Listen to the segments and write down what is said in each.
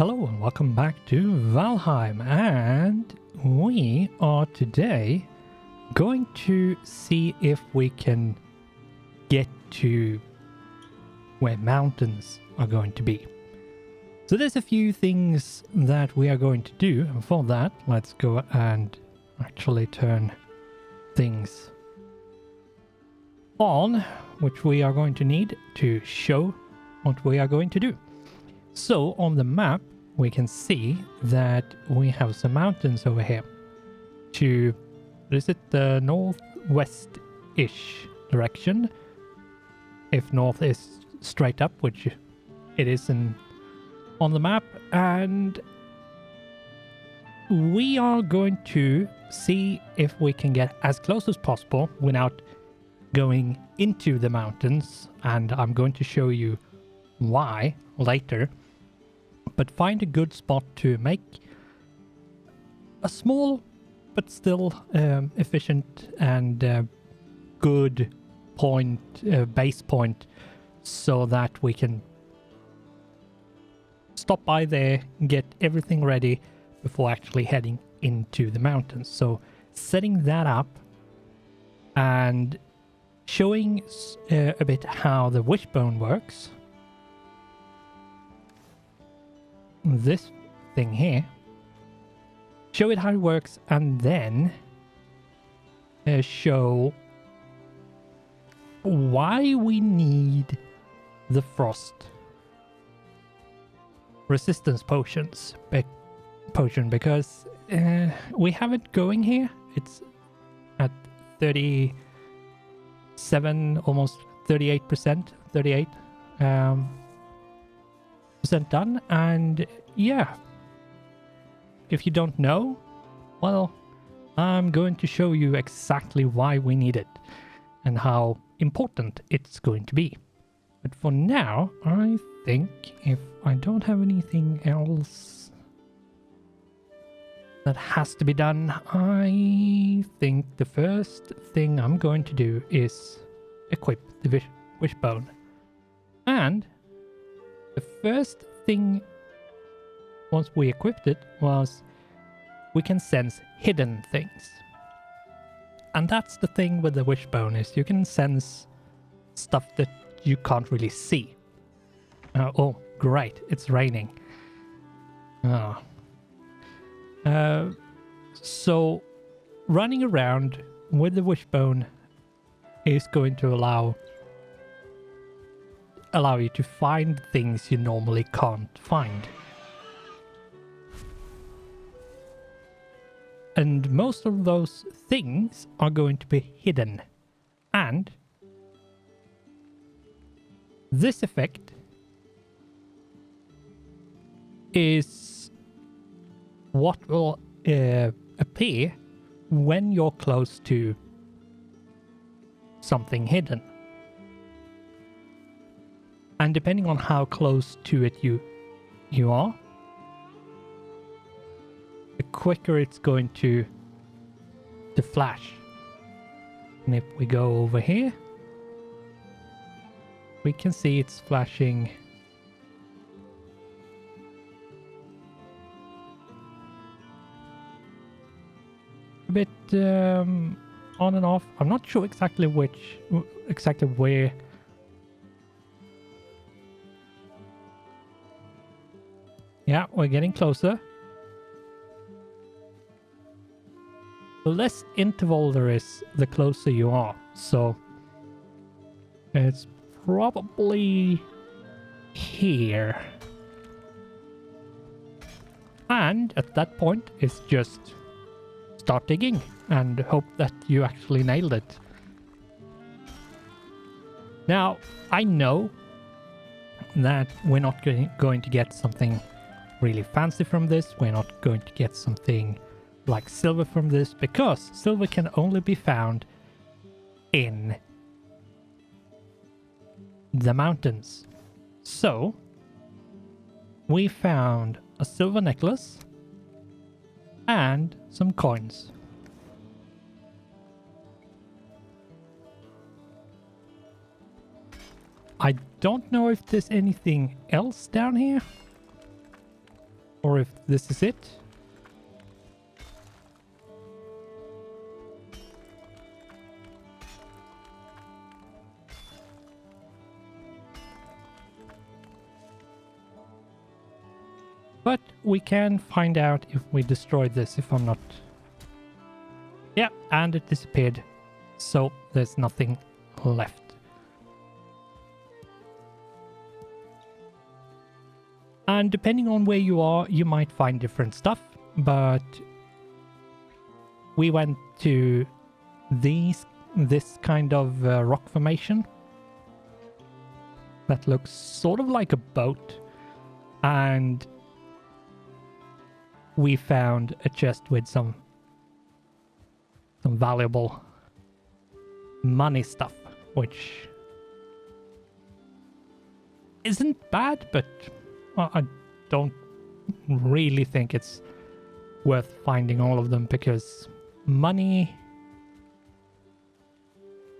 Hello and welcome back to Valheim, and we are today going to see if we can get to where mountains are going to be. So there's a few things that we are going to do, and for that let's go and actually turn things on, which we are going to need to show what we are going to do. So on the map we can see that we have some mountains over here to, is it the northwest-ish direction? If north is straight up, which it is on the map, and we are going to see if we can get as close as possible without going into the mountains, and I'm going to show you why later. But find a good spot to make a small but still efficient and good point, base point, so that we can stop by there, get everything ready before actually heading into the mountains. So setting that up and showing a bit how the wishbone works. This thing here, show it how it works, and then show why we need the frost resistance potion, because we have it going here. It's at 37, almost 38%, 38 percent done, and yeah, if you don't know, well, I'm going to show you exactly why we need it and how important it's going to be. But for now, I think if I don't have anything else that has to be done, I think the first thing I'm going to do is equip the wishbone. And the first thing, once we equipped it, was we can sense hidden things. And that's the thing with the wishbone, is you can sense stuff that you can't really see. Oh, great, it's raining. So running around with the wishbone is going to allow you to find things you normally can't find. And most of those things are going to be hidden. And this effect is what will appear when you're close to something hidden. And depending on how close to it you are, the quicker it's going to flash. And if we go over here, we can see it's flashing a bit on and off. I'm not sure exactly where. Yeah, we're getting closer. The less interval there is, the closer you are. So it's probably here. And at that point, it's just start digging and hope that you actually nailed it. Now, I know that we're not going to get something really fancy from this. We're not going to get something like silver from this, because silver can only be found in the mountains. So we found a silver necklace and some coins. I don't know if there's anything else down here. or if this is it. But we can find out if we destroyed this, if I'm not... Yeah, and it disappeared. So there's nothing left. And depending on where you are, you might find different stuff. But we went to this kind of rock formation that looks sort of like a boat. And we found a chest with some valuable money stuff, which isn't bad, but I don't really think it's worth finding all of them, because money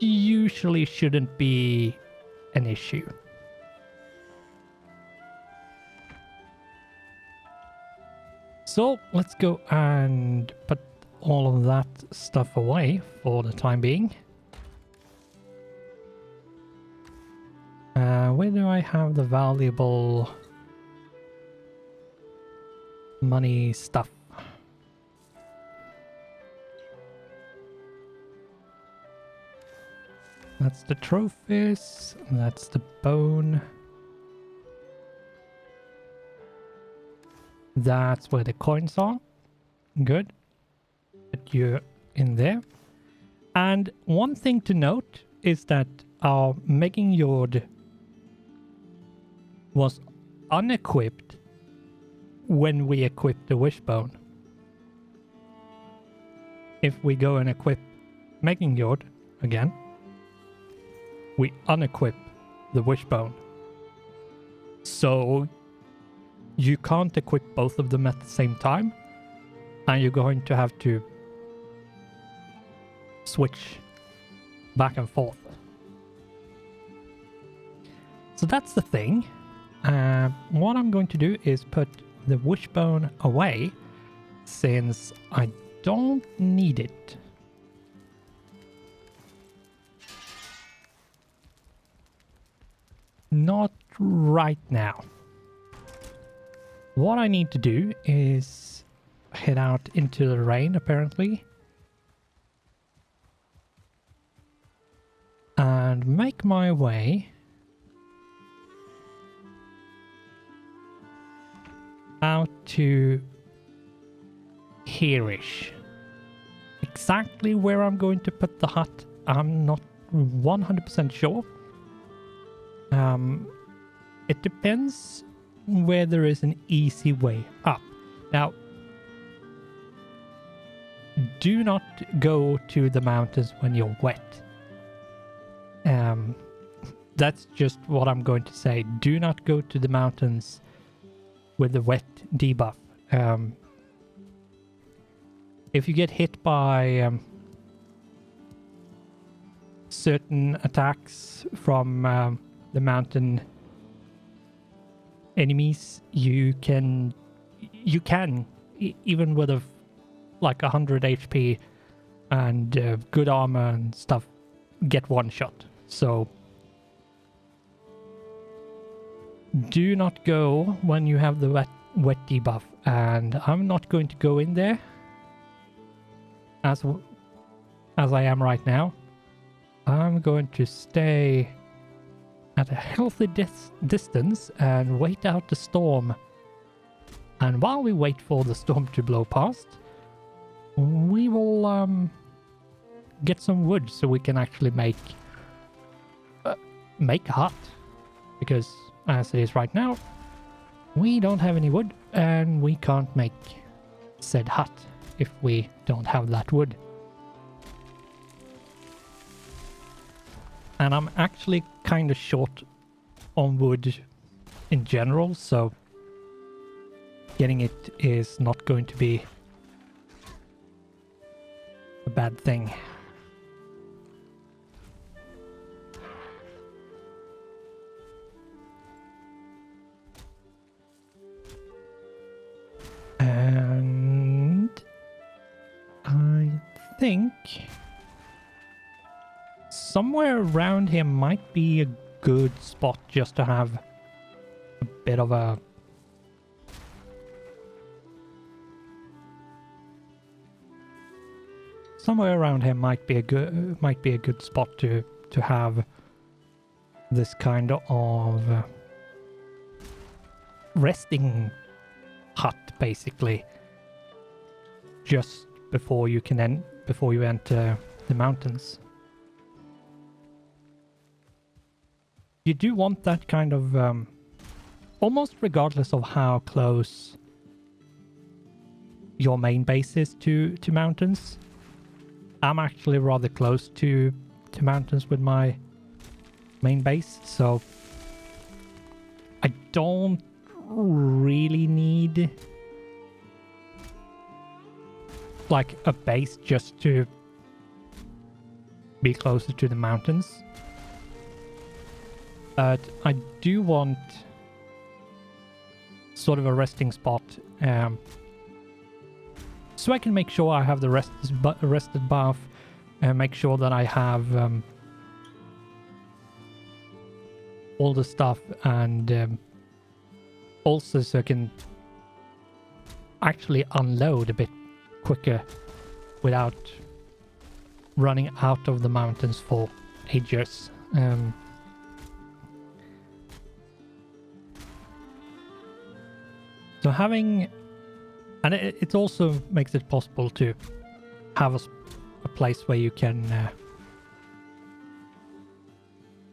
usually shouldn't be an issue. So let's go and put all of that stuff away for the time being. Where do I have the valuable money stuff? That's the trophies, that's the bone. That's where the coins are. Good. Put you in there. And one thing to note is that our making yard was unequipped when we equipped the wishbone. If we go and equip making yard again, we unequip the wishbone. So you can't equip both of them at the same time, and you're going to have to switch back and forth. So that's the thing. What I'm going to do is put the wishbone away, since I don't need it. Not right now. What I need to do is head out into the rain, apparently, and make my way out to here-ish. Exactly where I'm going to put the hut, I'm not 100% sure. It depends where there is an easy way up. Now, do not go to the mountains when you're wet. That's just what I'm going to say. Do not go to the mountains with the wet debuff. If you get hit by certain attacks from the mountain enemies, you can even with like 100 HP and good armor and stuff, get one shot. So do not go when you have the wet debuff, and I'm not going to go in there as I am right now. I'm going to stay at a healthy distance and wait out the storm. And while we wait for the storm to blow past, we will get some wood so we can actually make a hut. Because as it is right now, we don't have any wood, and we can't make said hut if we don't have that wood. And I'm actually kind of short on wood in general, so getting it is not going to be a bad thing. think somewhere around here might be a good spot just to have a bit of a somewhere around here might be a good spot to have this kind of resting hut, basically, just before you enter the mountains. You do want that kind of almost regardless of how close your main base is to mountains. I'm actually rather close to mountains with my main base, so I don't really need like a base just to be closer to the mountains. But I do want sort of a resting spot, so I can make sure I have the rested buff, and make sure that I have all the stuff, and also so I can actually unload a bit quicker without running out of the mountains for ages. So having, and it also makes it possible to have a place where you can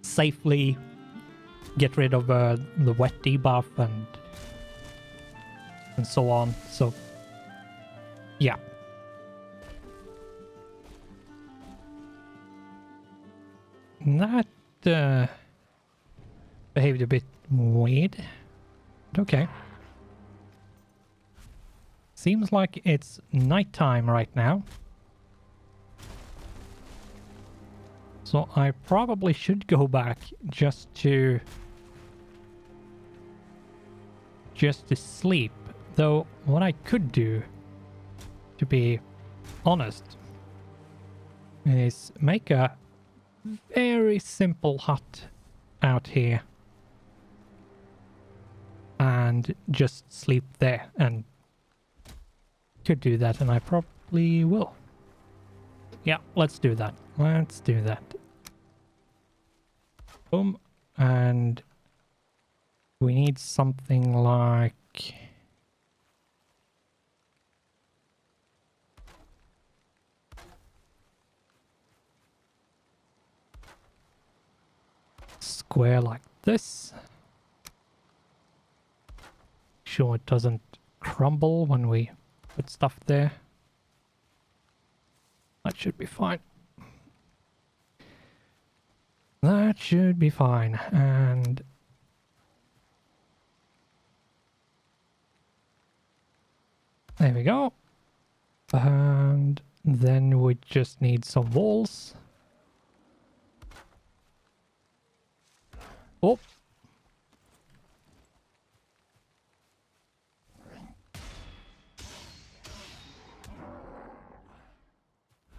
safely get rid of the wet debuff and so on. So yeah. That behaved a bit weird. But okay. Seems like it's nighttime right now. So I probably should go back just to sleep. Though what I could do, to be honest, is make a very simple hut out here and just sleep there, and could do that, and I probably will. Yeah, let's do that. Let's do that. Boom. And we need something like square like this. Sure it doesn't crumble when we put stuff there. That should be fine. That should be fine. And there we go. And then we just need some walls. Oh.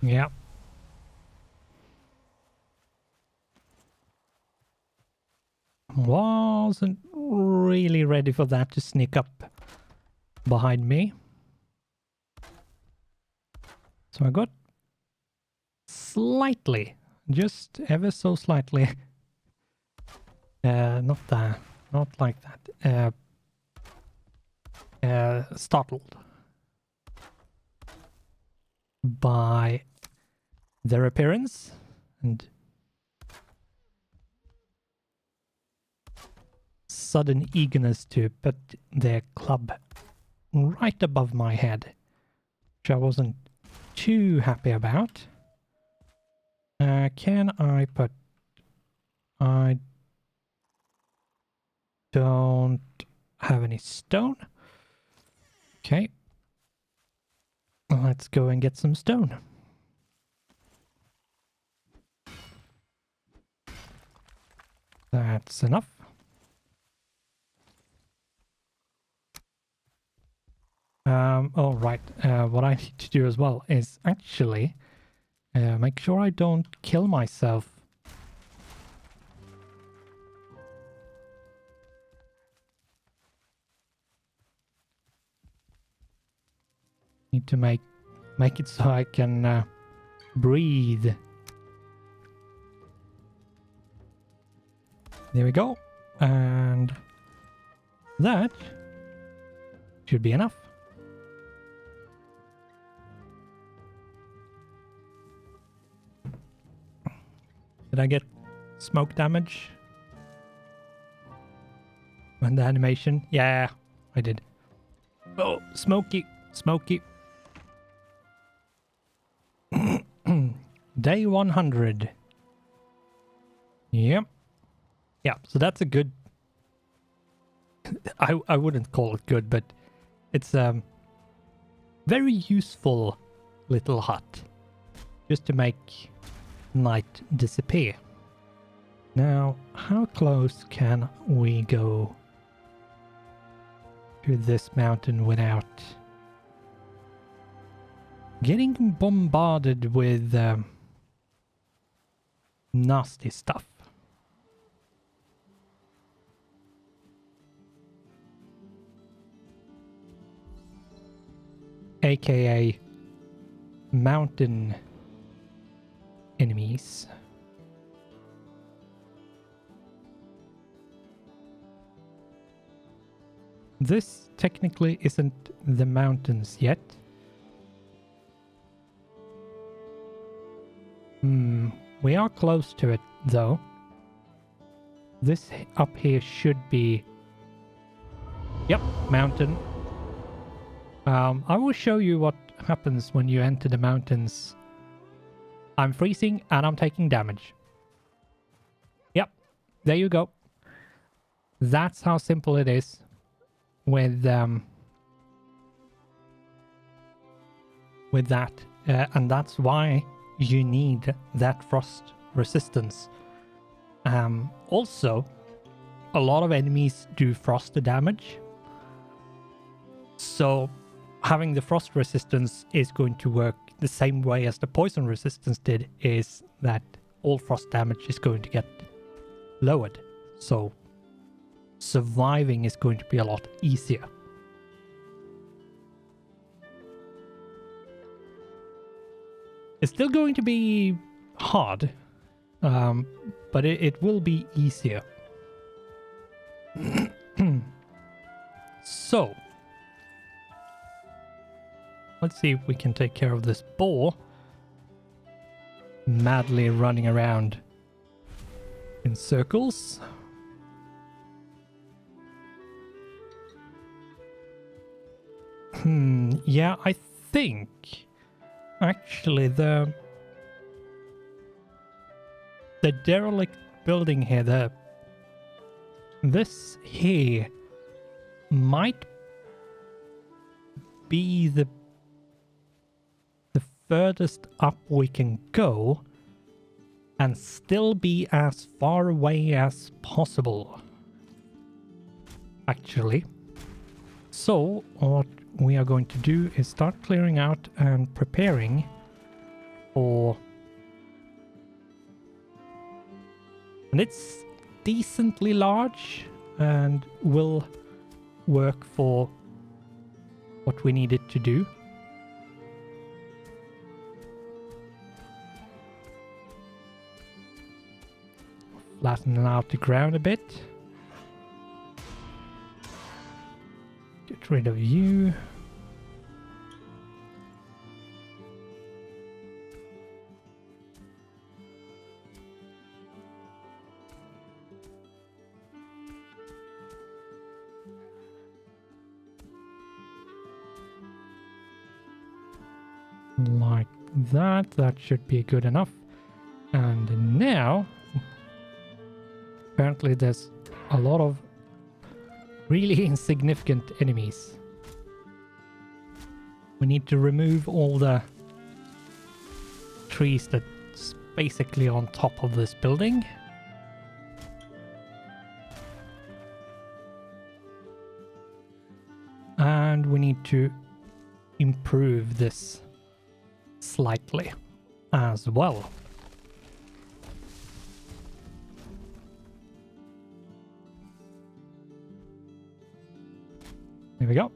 Yeah. Wasn't really ready for that to sneak up behind me. So I got slightly, just ever so slightly, not like that, startled by their appearance and sudden eagerness to put their club right above my head, which I wasn't too happy about. Can I put... I don't have any stone. Okay. Let's go and get some stone. That's enough. Oh, right. What I need to do as well is actually Make sure I don't kill myself. Need to make it so I can breathe. There we go. And that should be enough. Did I get smoke damage? On the animation? Yeah, I did. Oh, smoky, smoky. Day 100. Yep. Yeah, so that's a good... I wouldn't call it good, but it's a very useful little hut. Just to make night disappear. Now, how close can we go to this mountain without getting bombarded with nasty stuff? AKA mountain enemies. This technically isn't the mountains yet. We are close to it though. This up here should be... Yep, mountain. I will show you what happens when you enter the mountains. I'm freezing and I'm taking damage. Yep, there you go. That's how simple it is with that. And that's why you need that frost resistance. Also, a lot of enemies do frost damage. So having the frost resistance is going to work the same way as the poison resistance did, is that all frost damage is going to get lowered. So surviving is going to be a lot easier. It's still going to be hard, but it will be easier. So let's see if we can take care of this boar madly running around in circles. Yeah, I think actually the derelict building here, this here might be the furthest up we can go and still be as far away as possible, actually. So what we are going to do is start clearing out and preparing for... And it's decently large and will work for what we need it to do. Flatten out the ground a bit. Get rid of you. Like that. That should be good enough. And now... apparently there's a lot of really insignificant enemies. We need to remove all the trees that's basically on top of this building. And we need to improve this slightly. as well. There we go.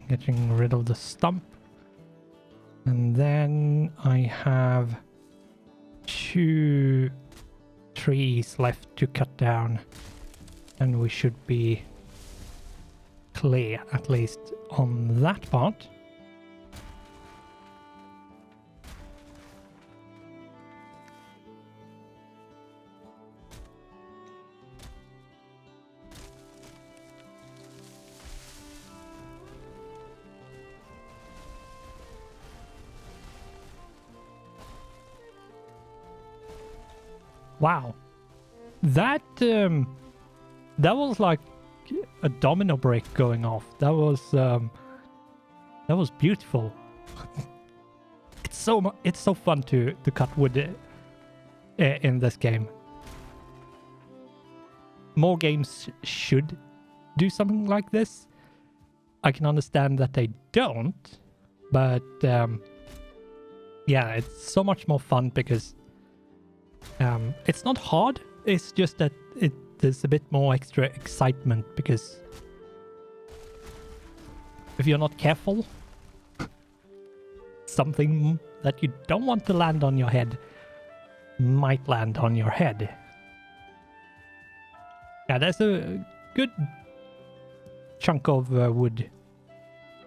Getting rid of the stump. And then I have 2 trees left to cut down. And we should be clear, at least on that part. Wow, that was like a domino break going off. That was beautiful. It's so fun to cut wood in this game. More games should do something like this. I can understand that they don't, but yeah, it's so much more fun because it's not hard. It's just that there's a bit more extra excitement because if you're not careful, something that you don't want to land on your head might land on your head. Yeah, there's a good chunk of wood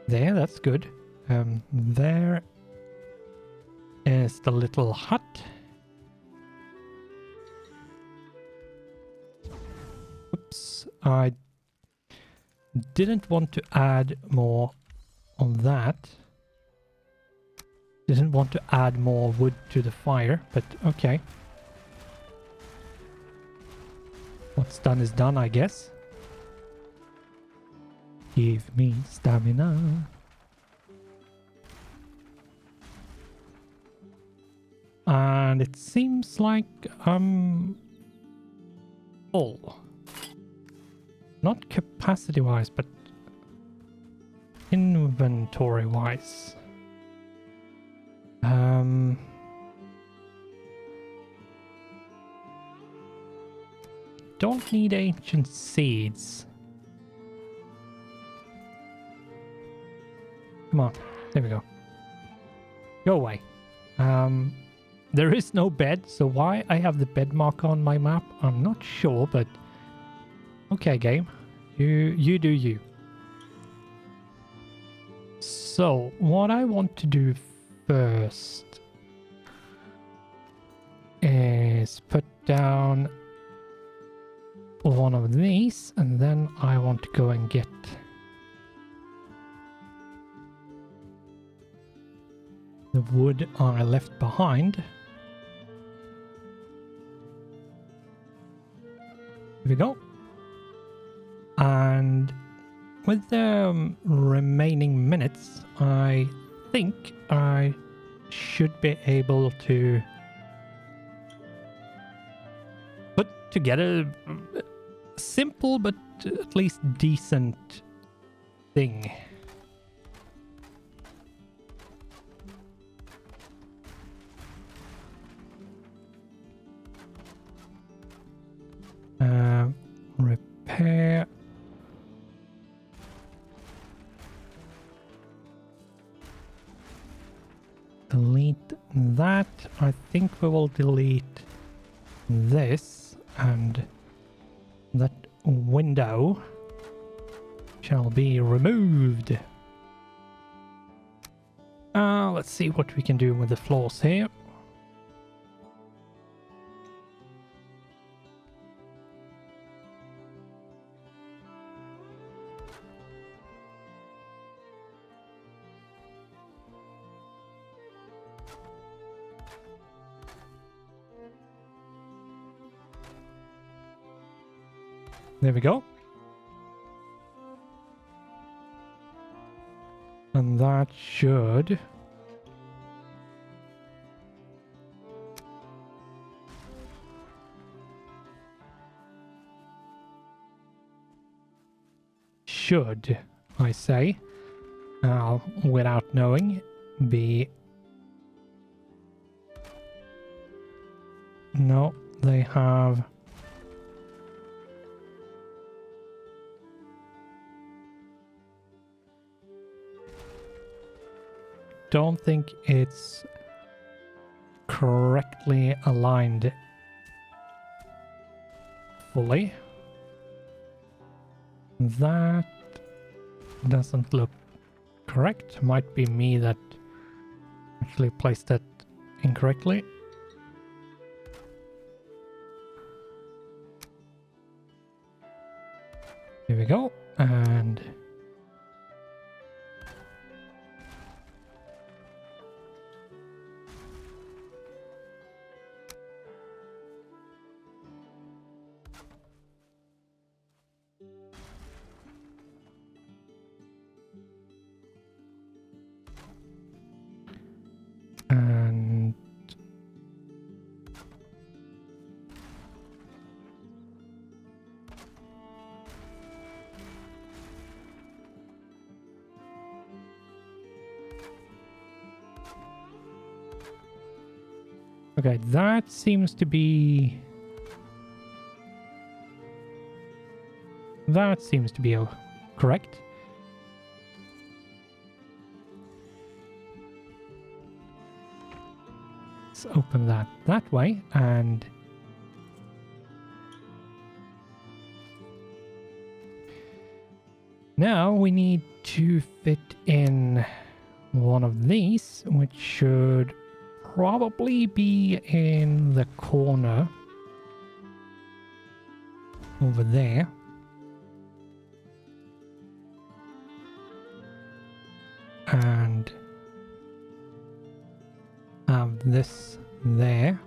there. That's good. There is the little hut. Oops, I didn't want to add more on that. Didn't want to add more wood to the fire, but okay. What's done is done, I guess. Give me stamina. And it seems like I'm full. Not capacity-wise, but inventory-wise. Don't need ancient seeds. Come on, there we go. Go away. There is no bed, so why I have the bed marker on my map, I'm not sure, but okay, game. You do you. So, what I want to do first is put down one of these, and then I want to go and get the wood I left behind. Here we go. And with the remaining minutes, I think I should be able to put together a simple but at least decent thing. Repair. Delete that. I think we will delete this, and that window shall be removed. Let's see what we can do with the floors here. There we go. And that should I say, without knowing, be No, they have... Don't think it's correctly aligned fully. That doesn't look correct. Might be me that actually placed that incorrectly. Here we go. And okay, that seems to be... That seems to be correct. Let's open that way, and now we need to fit in one of these, which should probably be in the corner over there. And have this there.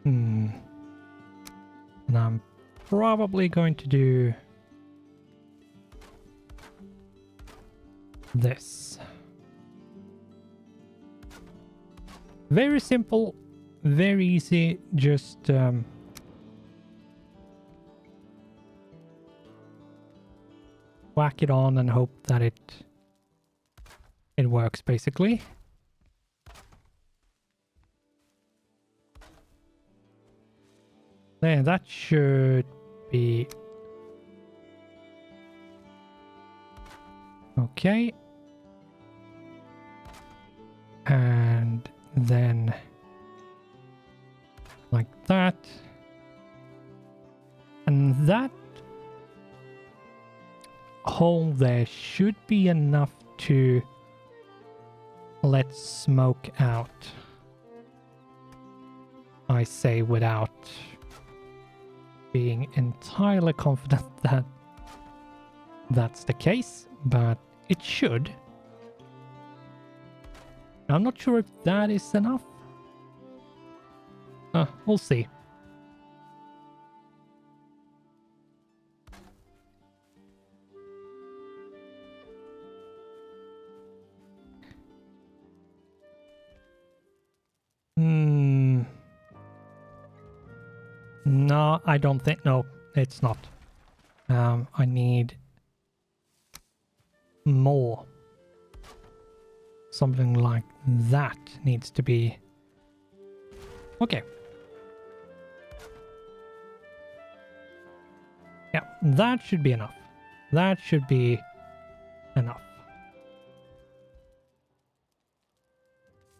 And I'm probably going to do this. Very simple, very easy, just whack it on and hope that it works, basically. There, that should be okay. And then like that. And that hole there should be enough to let smoke out. I say without being entirely confident that that's the case, but it should. I'm not sure if that is enough. We'll see. No, I don't think... No, it's not. I need more. Something like that needs to be... Okay. Yeah, that should be enough. That should be enough.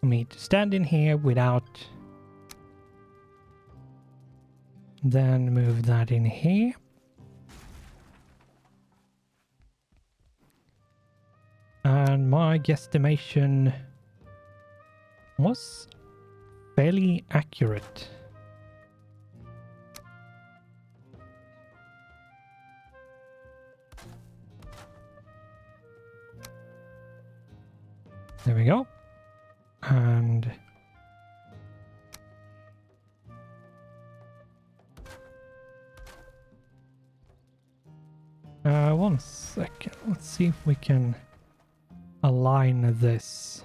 For me to stand in here without... Then move that in here. And my guesstimation was fairly accurate. There we go. And one second. Let's see if we can align this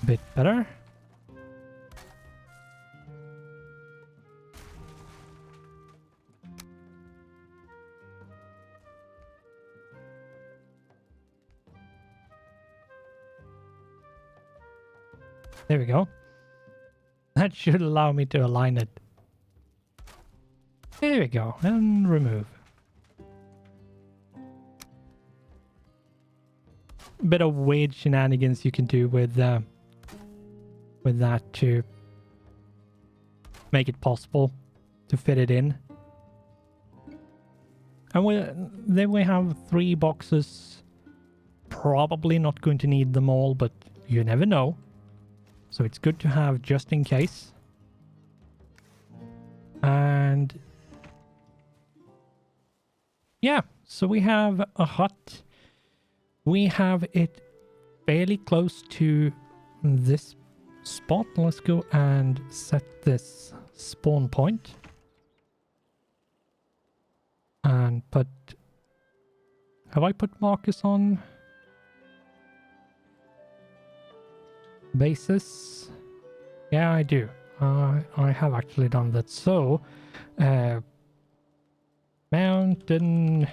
a bit better. There we go. That should allow me to align it. There we go. And remove. Bit of weird shenanigans you can do with that to make it possible to fit it in. And then we have 3 boxes. Probably not going to need them all, but you never know. So it's good to have just in case. And yeah, so we have a hut. We have it fairly close to this spot. Let's go and set this spawn point. And put... Have I put markers on? Bases? Yeah, I do. I have actually done that. So, mountain...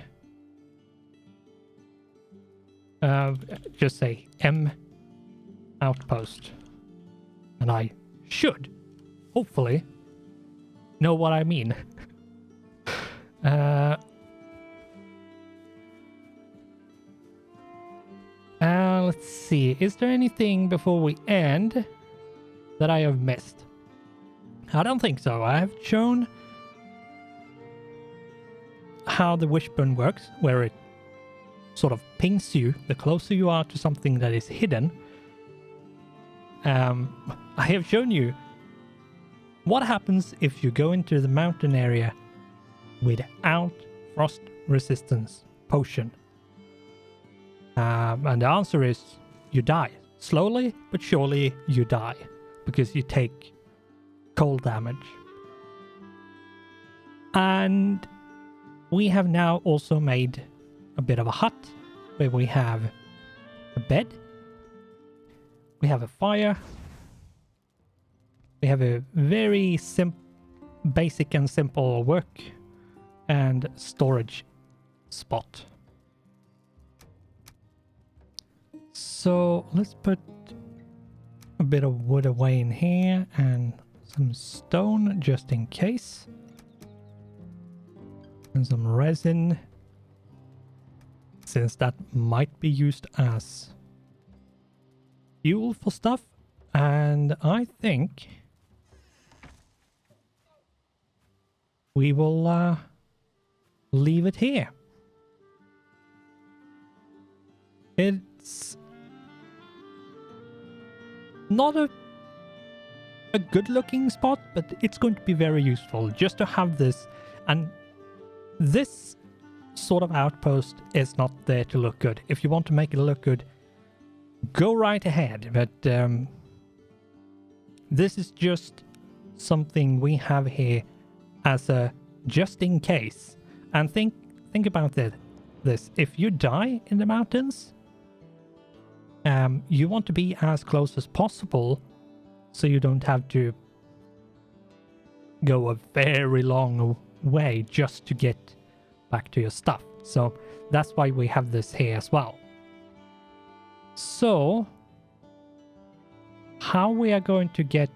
just say M outpost. And I should, hopefully, know what I mean. Let's see. Is there anything before we end that I have missed? I don't think so. I have shown how the wishbone works, where it sort of pings you the closer you are to something that is hidden. I have shown you what happens if you go into the mountain area without frost resistance potion. And the answer is you die. Slowly but surely you die because you take cold damage. And we have now also made a bit of a hut where we have a bed, we have a fire, we have a very basic and simple work and storage spot. So let's put a bit of wood away in here and some stone just in case, and some resin, since that might be used as fuel for stuff. And I think we will leave it here. It's not a good looking spot, but it's going to be very useful just to have this. And this sort of outpost is not there to look good. If you want to make it look good, go right ahead. But this is just something we have here as a just in case. And think about this. If you die in the mountains, you want to be as close as possible so you don't have to go a very long way just to get back to your stuff. So that's why we have this here as well. So how we are going to get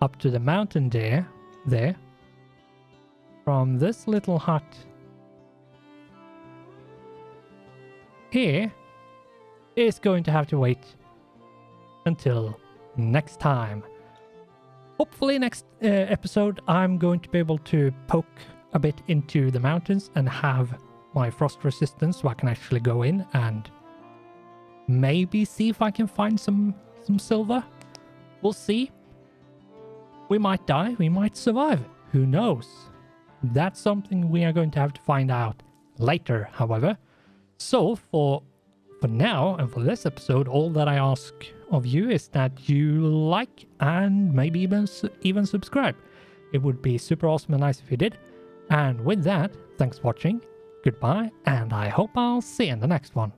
up to the mountain there from this little hut here is going to have to wait until next time. Hopefully next episode I'm going to be able to poke a bit into the mountains and have my frost resistance so I can actually go in and maybe see if I can find some silver. We'll see. We might die, we might survive. Who knows? That's something we are going to have to find out later, however. So for now and for this episode, all that I ask of you is that you like and maybe even subscribe. It would be super awesome and nice if you did. And with that, thanks for watching, goodbye, and I hope I'll see you in the next one.